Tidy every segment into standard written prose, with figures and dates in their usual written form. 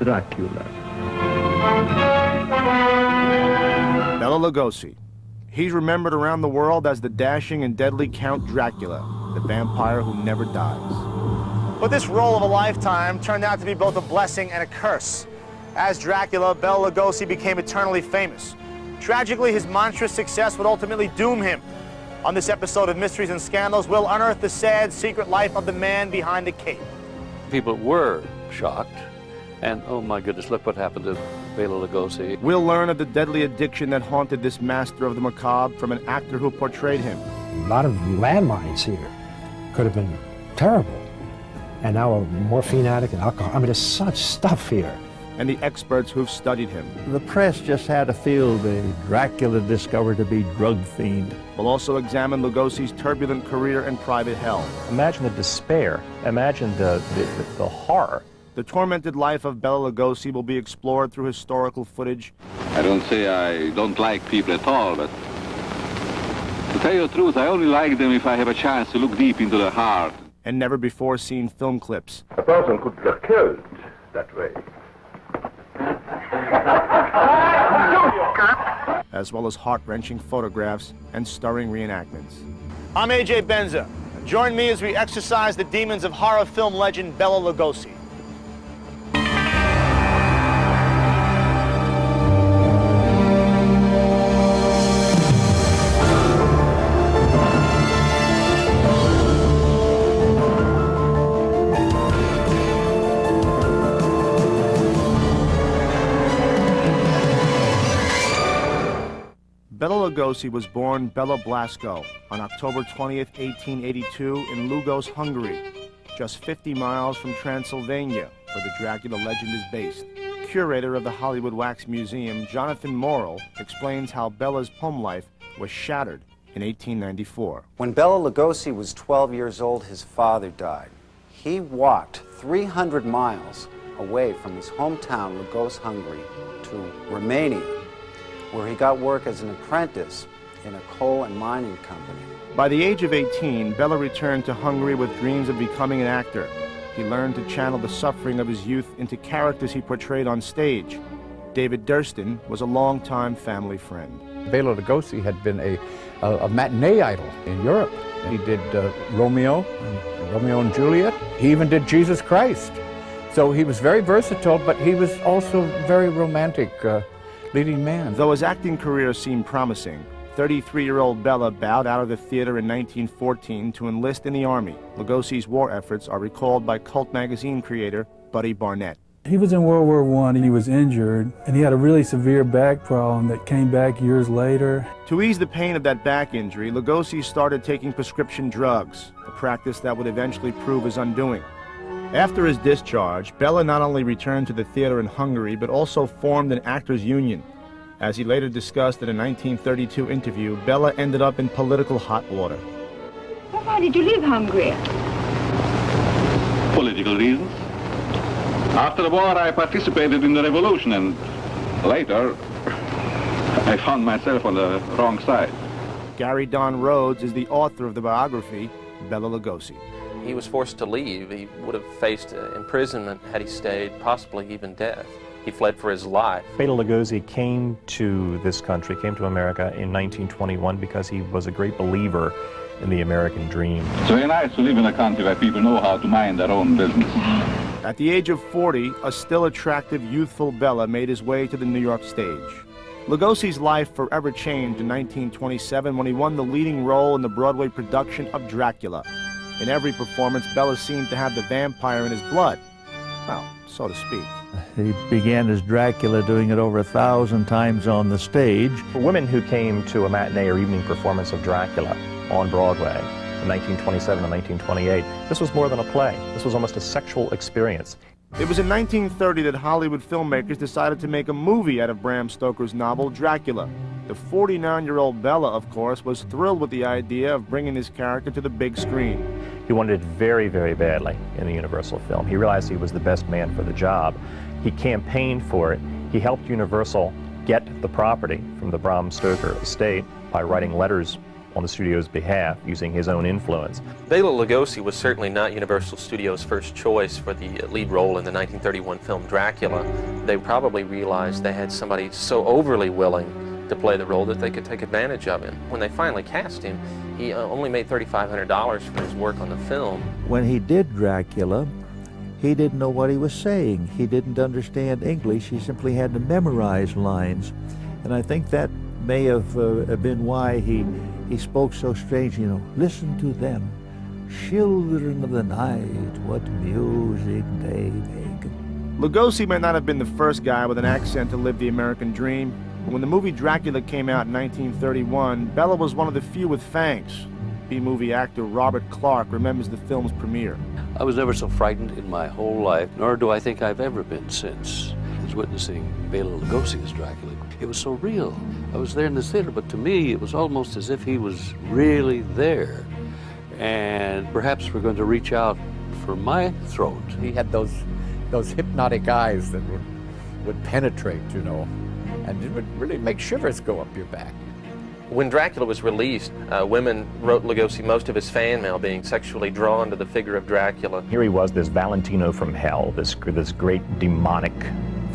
Dracula. Bela Lugosi. He's remembered around the world as the dashing and deadly Count Dracula, the vampire who never dies. But this role of a lifetime turned out to be both a blessing and a curse. As Dracula, Bela Lugosi became eternally famous. Tragically, his monstrous success would ultimately doom him. On this episode of Mysteries and Scandals, we'll unearth the sad, secret life of the man behind the cape. People were shocked, and oh my goodness, look what happened to Bela Lugosi. We'll learn of the deadly addiction that haunted this master of the macabre from an actor who portrayed him. A lot of landmines here. Could have been terrible. And now a morphine addict and alcohol. I mean, there's such stuff here. And the experts who've studied him. The press just had a feel the Dracula discovered to be drug fiend. We'll also examine Lugosi's turbulent career and private hell. Imagine the despair. Imagine the horror. The tormented life of Bela Lugosi will be explored through historical footage. I don't say I don't like people at all, but to tell you the truth, I only like them if I have a chance to look deep into their heart. And never-before-seen film clips. A person could get killed that way. As well as heart-wrenching photographs and stirring reenactments. I'm AJ Benza. Join me as we exorcise the demons of horror film legend Bela Lugosi. Bela Lugosi was born Bela Blasko on October 20th, 1882 in Lugos, Hungary, just 50 miles from Transylvania, where the Dracula legend is based. Curator of the Hollywood Wax Museum, Jonathan Morrill, explains how Bela's home life was shattered in 1894. When Bela Lugosi was 12 years old, his father died. He walked 300 miles away from his hometown, Lugos, Hungary, to Romania, where he got work as an apprentice in a coal and mining company. By the age of 18, Bela returned to Hungary with dreams of becoming an actor. He learned to channel the suffering of his youth into characters he portrayed on stage. David Durston was a longtime family friend. Bela Lugosi had been a matinee idol in Europe. He did Romeo and Juliet. He even did Jesus Christ. So he was very versatile, but he was also very romantic. Leading man. Though his acting career seemed promising, 33-year-old Bela bowed out of the theater in 1914 to enlist in the Army. Lugosi's war efforts are recalled by Cult magazine creator Buddy Barnett. He was in World War I, and he was injured, and he had a really severe back problem that came back years later. To ease the pain of that back injury, Lugosi started taking prescription drugs, a practice that would eventually prove his undoing. After his discharge, Bela not only returned to the theater in Hungary, but also formed an actors' union. As he later discussed in a 1932 interview, Bela ended up in political hot water. Well, why did you leave Hungary? Political reasons. After the war, I participated in the revolution, and later, I found myself on the wrong side. Gary Don Rhodes is the author of the biography, Bela Lugosi. He was forced to leave. He would have faced imprisonment had he stayed, possibly even death. He fled for his life. Bela Lugosi came to this country, came to America in 1921 because he was a great believer in the American dream. It's very nice to live in a country where people know how to mind their own business. At the age of 40, a still attractive, youthful Bela made his way to the New York stage. Lugosi's life forever changed in 1927 when he won the leading role in the Broadway production of Dracula. In every performance, Bela seemed to have the vampire in his blood. Well, so to speak. He began as Dracula, doing it over 1,000 times on the stage. For women who came to a matinee or evening performance of Dracula on Broadway in 1927 and 1928, this was more than a play. This was almost a sexual experience. It was in 1930 that Hollywood filmmakers decided to make a movie out of Bram Stoker's novel, Dracula. The 49-year-old Bela, of course, was thrilled with the idea of bringing his character to the big screen. He wanted it very, very badly in the Universal film. He realized he was the best man for the job. He campaigned for it. He helped Universal get the property from the Bram Stoker estate by writing letters on the studio's behalf, using his own influence. Bela Lugosi was certainly not Universal Studios' first choice for the lead role in the 1931 film Dracula. They probably realized they had somebody so overly willing to play the role that they could take advantage of him. When they finally cast him, he only made $3,500 for his work on the film. When he did Dracula, he didn't know what he was saying. He didn't understand English. He simply had to memorize lines. And I think that may have been why he spoke so strange. You know, listen to them, children of the night, what music they make. Lugosi might not have been the first guy with an accent to live the American dream. But when the movie Dracula came out in 1931, Bela was one of the few with fangs. B-movie actor Robert Clark remembers the film's premiere. I was never so frightened in my whole life, nor do I think I've ever been since. I was witnessing Bela Lugosi as Dracula. It was so real. I was there in the theater, but to me it was almost as if he was really there. And perhaps we're going to reach out for my throat. He had those hypnotic eyes that would penetrate, you know, and it would really make shivers go up your back. When Dracula was released, women wrote Lugosi most of his fan mail, being sexually drawn to the figure of Dracula. Here he was, this Valentino from hell, this great demonic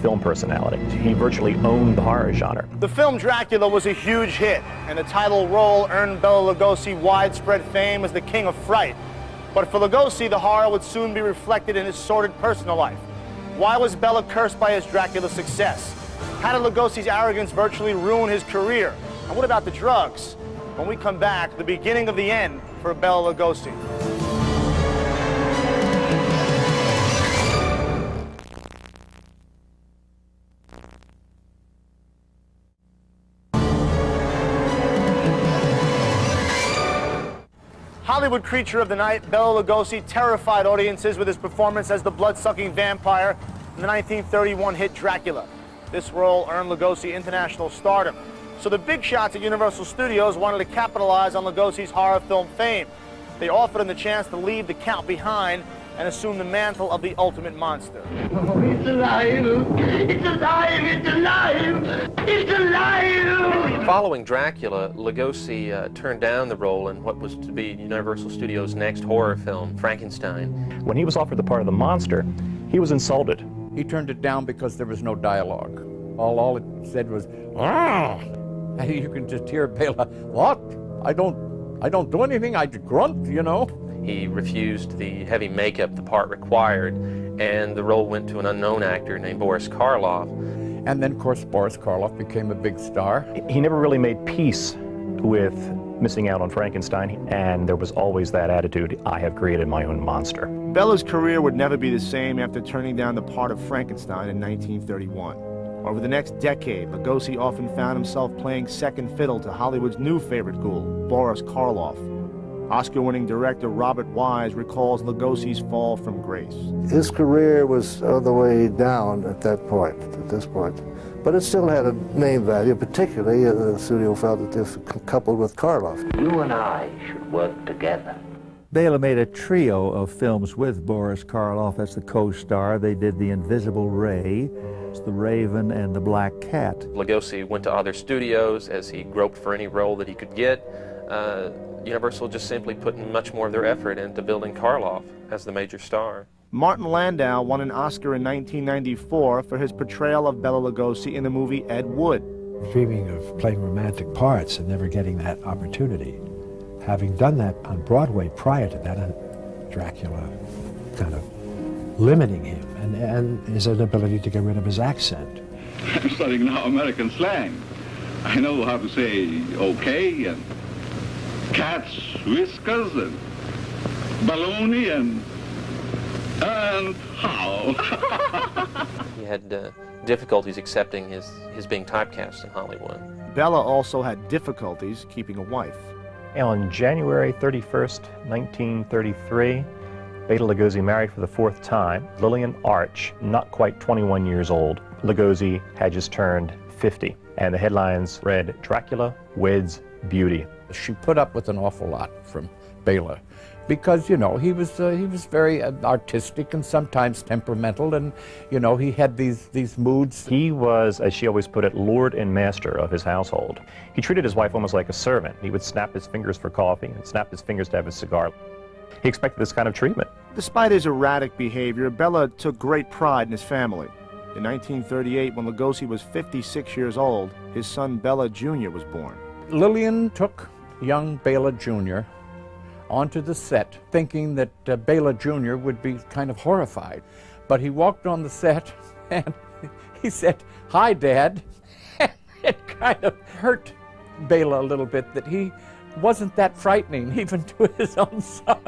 film personality. He virtually owned the horror genre. The film Dracula was a huge hit, and the title role earned Bela Lugosi widespread fame as the King of Fright. But for Lugosi, the horror would soon be reflected in his sordid personal life. Why was Bela cursed by his Dracula success? How did Lugosi's arrogance virtually ruin his career? And what about the drugs? When we come back, the beginning of the end for Bela Lugosi. Hollywood creature of the night, Bela Lugosi terrified audiences with his performance as the blood-sucking vampire in the 1931 hit Dracula. This role earned Lugosi international stardom. So the big shots at Universal Studios wanted to capitalize on Lugosi's horror film fame. They offered him the chance to leave the Count behind and assume the mantle of the ultimate monster. Oh, it's alive! It's alive! It's alive! It's alive! Following Dracula, Lugosi turned down the role in what was to be Universal Studios' next horror film, Frankenstein. When he was offered the part of the monster, he was insulted. He turned it down because there was no dialogue. All it said was, "Ah!" And you can just hear Bela, "What? I don't do anything, I grunt, you know." He refused the heavy makeup the part required, and the role went to an unknown actor named Boris Karloff. And then, of course, Boris Karloff became a big star. He never really made peace with missing out on Frankenstein, and there was always that attitude, I have created my own monster. Bela's career would never be the same after turning down the part of Frankenstein in 1931. Over the next decade, Lugosi often found himself playing second fiddle to Hollywood's new favorite ghoul, Boris Karloff. Oscar-winning director Robert Wise recalls Lugosi's fall from grace. His career was on the way down at this point. But it still had a name value, particularly the studio felt that this coupled with Karloff. You and I should work together. Bela made a trio of films with Boris Karloff as the co-star. They did The Invisible Ray, The Raven, and The Black Cat. Lugosi went to other studios as he groped for any role that he could get. Universal just simply put much more of their effort into building Karloff as the major star. Martin Landau won an Oscar in 1994 for his portrayal of Bela Lugosi in the movie Ed Wood. Dreaming of playing romantic parts and never getting that opportunity. Having done that on Broadway prior to that, Dracula kind of limiting him and his inability to get rid of his accent. I'm studying now American slang. I know how to say okay and cat's whiskers and baloney and how. He had difficulties accepting his being typecast in Hollywood. Bela also had difficulties keeping a wife. On January 31st, 1933, Bela Lugosi married for the fourth time Lillian Arch, not quite 21 years old. Lugosi had just turned 50, and the headlines read, "Dracula weds beauty." She put up with an awful lot from Bela, because, you know, he was very artistic and sometimes temperamental, and, you know, he had these moods. He was, as she always put it, lord and master of his household. He treated his wife almost like a servant. He would snap his fingers for coffee and snap his fingers to have a cigar. He expected this kind of treatment. Despite his erratic behavior, Bela took great pride in his family. In 1938, when Lugosi was 56 years old, his son Bela Jr. was born. Lillian took young Bela Jr. onto the set, thinking that Bela Jr. would be kind of horrified. But he walked on the set and he said, "Hi, Dad." It kind of hurt Bela a little bit that he wasn't that frightening even to his own son.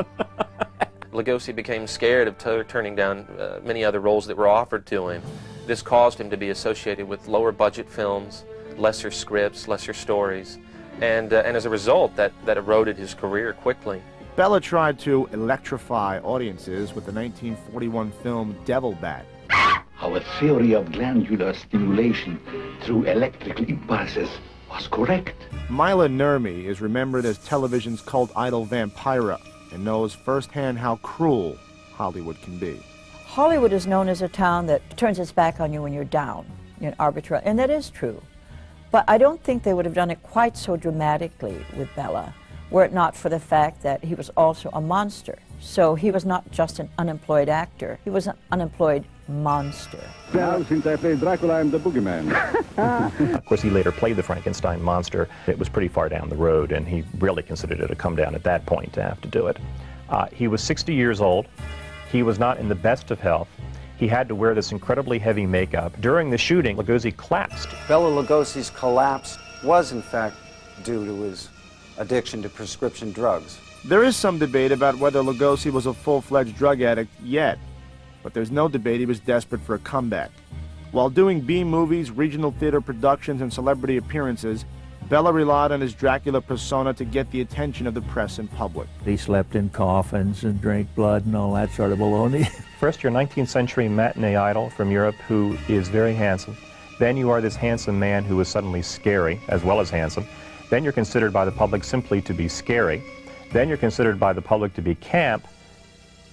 Lugosi became scared of turning down many other roles that were offered to him. This caused him to be associated with lower budget films, lesser scripts, lesser stories, and as a result, that eroded his career quickly. Bela tried to electrify audiences with the 1941 film Devil Bat. Our theory of glandular stimulation through electrical impulses was correct. Mila Nurmi is remembered as television's cult idol Vampira and knows firsthand how cruel Hollywood can be. Hollywood is known as a town that turns its back on you when you're down, arbitrarily, and that is true. But I don't think they would have done it quite so dramatically with Bela, were it not for the fact that he was also a monster. So he was not just an unemployed actor, he was an unemployed monster. Now, since I played Dracula, I'm the boogeyman. Of course, he later played the Frankenstein monster. It was pretty far down the road, and he really considered it a come down at that point to have to do it. He was 60 years old. He was not in the best of health. He had to wear this incredibly heavy makeup. During the shooting, Lugosi collapsed. Bela Lugosi's collapse was, in fact, due to his addiction to prescription drugs. There is some debate about whether Lugosi was a full-fledged drug addict yet, but there's no debate he was desperate for a comeback. While doing B-movies, regional theater productions, and celebrity appearances, Bela relied on his Dracula persona to get the attention of the press and public. He slept in coffins and drank blood and all that sort of baloney. First, you're a 19th century matinee idol from Europe who is very handsome. Then you are this handsome man who is suddenly scary, as well as handsome. Then you're considered by the public simply to be scary. Then you're considered by the public to be camp.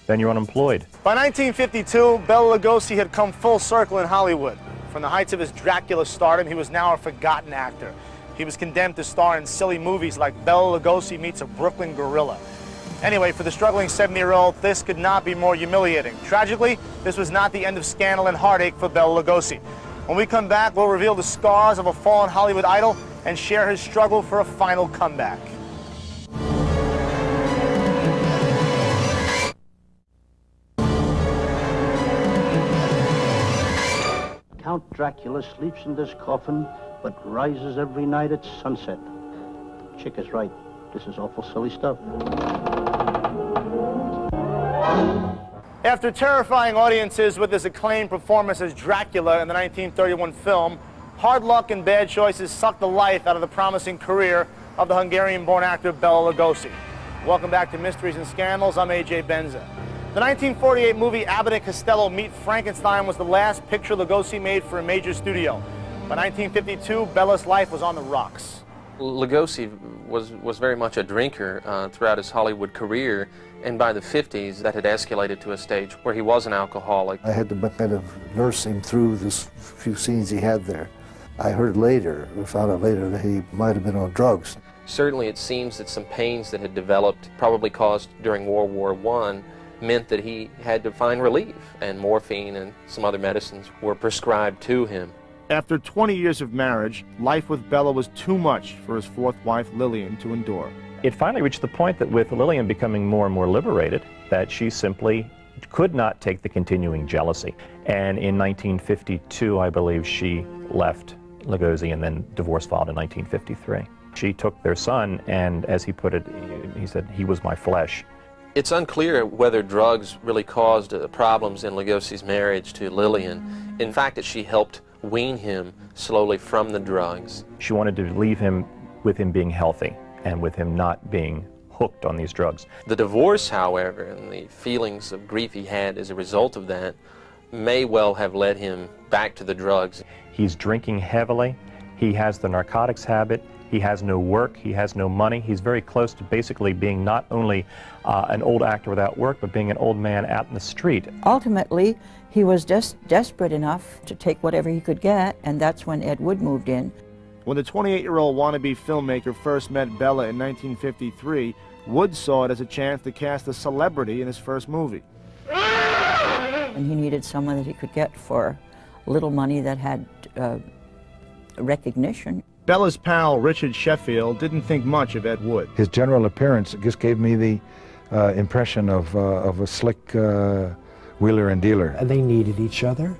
Then you're unemployed. By 1952, Bela Lugosi had come full circle in Hollywood. From the heights of his Dracula stardom, he was now a forgotten actor. He was condemned to star in silly movies like Bela Lugosi Meets a Brooklyn Gorilla. Anyway, for the struggling 70-year-old, this could not be more humiliating. Tragically, this was not the end of scandal and heartache for Bela Lugosi. When we come back, we'll reveal the scars of a fallen Hollywood idol and share his struggle for a final comeback. Count Dracula sleeps in this coffin, but rises every night at sunset. Chick is right. This is awful silly stuff. After terrifying audiences with his acclaimed performance as Dracula in the 1931 film, hard luck and bad choices sucked the life out of the promising career of the Hungarian-born actor Bela Lugosi. Welcome back to Mysteries and Scandals. I'm A.J. Benza. The 1948 movie Abbott and Costello Meet Frankenstein was the last picture Lugosi made for a major studio. By 1952, Bela's life was on the rocks. Lugosi was very much a drinker throughout his Hollywood career, and by the 50s that had escalated to a stage where he was an alcoholic. I had to kind of nurse him through this few scenes he had there. I heard later, or found out later, that he might have been on drugs. Certainly it seems that some pains that had developed, probably caused during World War I, meant that he had to find relief, and morphine and some other medicines were prescribed to him. After 20 years of marriage, life with Bela was too much for his fourth wife, Lillian, to endure. It finally reached the point that with Lillian becoming more and more liberated, that she simply could not take the continuing jealousy. And in 1952, I believe, she left Lugosi, and then divorce filed in 1953. She took their son, and as he put it, he said, "He was my flesh." It's unclear whether drugs really caused problems in Lugosi's marriage to Lillian. In fact, that she helped wean him slowly from the drugs. She wanted to leave him with him being healthy and with him not being hooked on these drugs. The divorce, however, and the feelings of grief he had as a result of that may well have led him back to the drugs. He's drinking heavily, He has the narcotics habit. He has no work. He has no money. He's very close to basically being not only an old actor without work, but being an old man out in the street. Ultimately, he was just desperate enough to take whatever he could get, and that's when Ed Wood moved in. When the 28-year-old wannabe filmmaker first met Bela in 1953, Wood saw it as a chance to cast a celebrity in his first movie. And he needed someone that he could get for little money that had recognition. Bela's pal, Richard Sheffield, didn't think much of Ed Wood. His general appearance just gave me the impression of a slick wheeler and dealer. And they needed each other,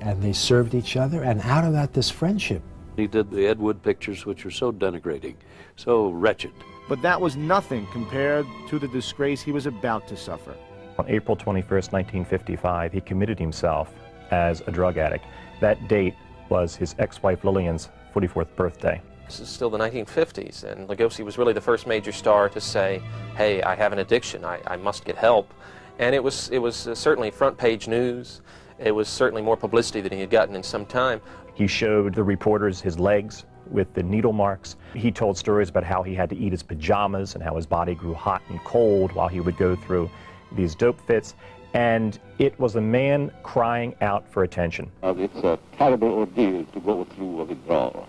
and they served each other, and out of that, this friendship. He did the Ed Wood pictures, which were so denigrating, so wretched. But that was nothing compared to the disgrace he was about to suffer. On April 21st, 1955, he committed himself as a drug addict. That date was his ex-wife Lillian's 44th birthday. This is still the 1950s, and Lugosi was really the first major star to say, hey, I have an addiction, I must get help. And it was certainly front-page news. It was certainly more publicity than he had gotten in some time. He showed the reporters his legs with the needle marks. He told stories about how he had to eat his pajamas and how his body grew hot and cold while he would go through these dope fits. And it was a man crying out for attention. It's a terrible ordeal to go through a withdrawal.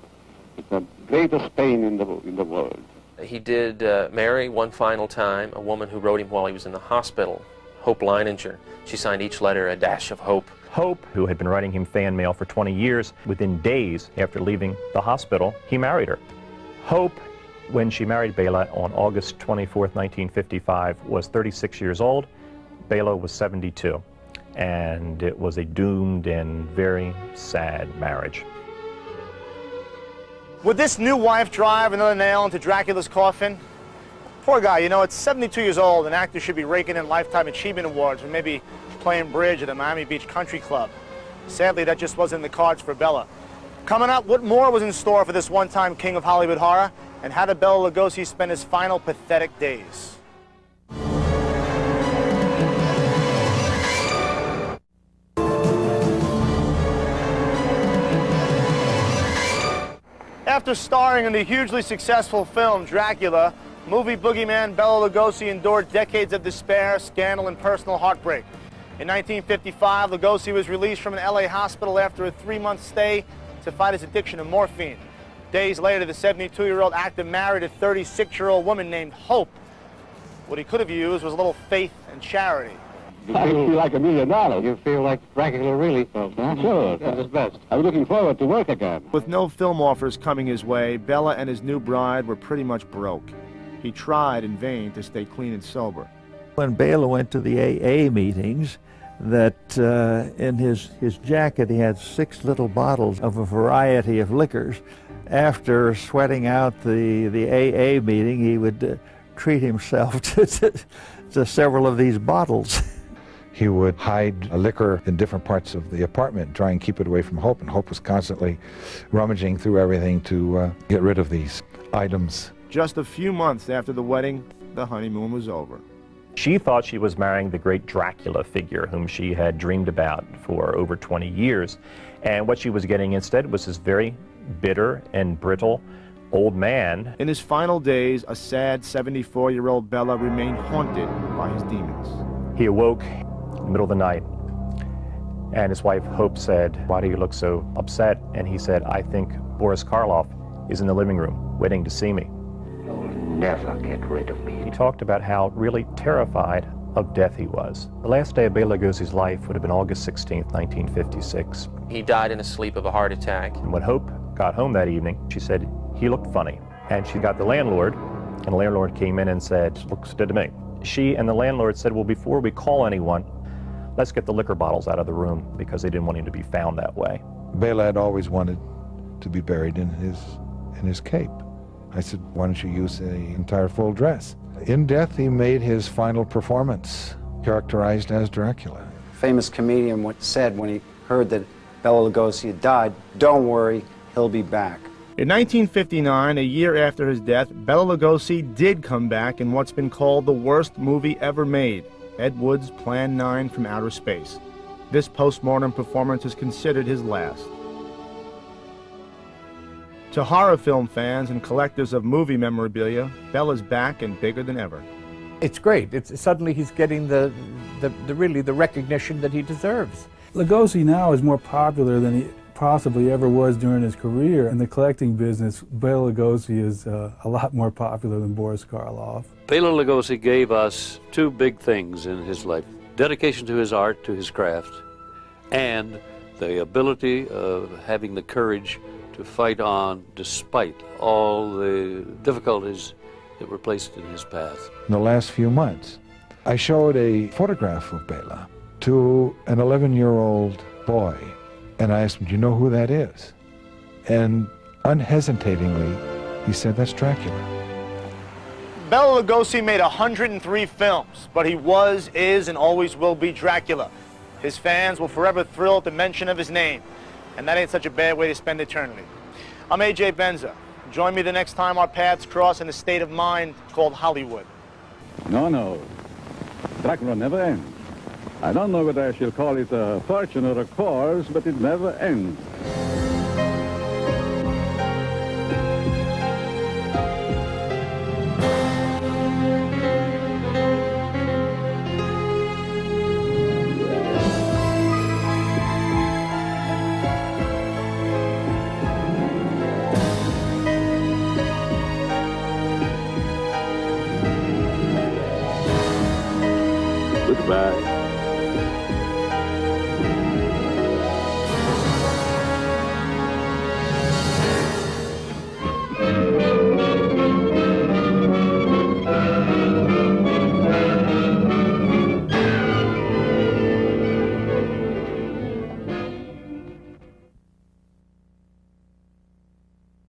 It's the greatest pain in the world. He did marry one final time a woman who wrote him while he was in the hospital, Hope Leininger. She signed each letter a dash of hope. Hope, who had been writing him fan mail for 20 years, within days after leaving the hospital, he married her. Hope, when she married Bela on August 24th, 1955, was 36 years old. Bela was 72, and it was a doomed and very sad marriage. Would this new wife drive another nail into Dracula's coffin? Poor guy, you know, at 72 years old, an actor should be raking in Lifetime Achievement Awards or maybe playing bridge at the Miami Beach Country Club. Sadly, that just wasn't in the cards for Bela. Coming up, what more was in store for this one-time king of Hollywood horror, and how did Bela Lugosi spend his final pathetic days? After starring in the hugely successful film Dracula, movie boogeyman Bela Lugosi endured decades of despair, scandal, and personal heartbreak. In 1955, Lugosi was released from an LA hospital after a 3-month stay to fight his addiction to morphine. Days later, the 72-year-old actor married a 36-year-old woman named Hope. What he could have used was a little faith and charity. You feel like $1 million. You feel like Dracula really felt, huh? Sure. At his best. I'm looking forward to work again. With no film offers coming his way, Bela and his new bride were pretty much broke. He tried in vain to stay clean and sober. When Bela went to the AA meetings, that in his jacket he had 6 little bottles of a variety of liquors. After sweating out the AA meeting, he would treat himself to several of these bottles. He would hide liquor in different parts of the apartment, try and keep it away from Hope, and Hope was constantly rummaging through everything to get rid of these items. Just a few months after the wedding, the honeymoon was over. She thought she was marrying the great Dracula figure whom she had dreamed about for over 20 years. And what she was getting instead was this very bitter and brittle old man. In his final days, a sad 74-year-old Bela remained haunted by his demons. He awoke in the middle of the night, and his wife Hope said, "Why do you look so upset?" And he said, "I think Boris Karloff is in the living room waiting to see me." You'll never get rid of me. He talked about how really terrified of death he was. The last day of Bela Lugosi's life would have been August 16th, 1956. He died in his sleep of a heart attack. And when Hope got home that evening, she said, he looked funny. And she got the landlord, and the landlord came in and said, "Looks good to me." She and the landlord said, "Well, before we call anyone, let's get the liquor bottles out of the room," because they didn't want him to be found that way. Bela had always wanted to be buried in his cape. I said, "Why don't you use the entire full dress?" In death, he made his final performance, characterized as Dracula. Famous comedian said when he heard that Bela Lugosi had died, "Don't worry, he'll be back." In 1959, a year after his death, Bela Lugosi did come back in what's been called the worst movie ever made, Ed Wood's Plan 9 from Outer Space. This postmortem performance is considered his last. To horror film fans and collectors of movie memorabilia, Bela's back and bigger than ever. It's great. Suddenly he's getting really the recognition that he deserves. Lugosi now is more popular than he possibly ever was during his career. In the collecting business, Bela Lugosi is a lot more popular than Boris Karloff. Bela Lugosi gave us two big things in his life: dedication to his art, to his craft, and the ability of having the courage to fight on despite all the difficulties that were placed in his path. In the last few months, I showed a photograph of Bela to an 11-year-old boy, and I asked him, do you know who that is? And unhesitatingly, he said, that's Dracula. Bela Lugosi made 103 films, but he was, is, and always will be Dracula. His fans will forever thrill at the mention of his name, and that ain't such a bad way to spend eternity. I'm A.J. Benza. Join me the next time our paths cross in a state of mind called Hollywood. No. Dracula never ends. I don't know whether I shall call it a fortune or a cause, but it never ends. Goodbye.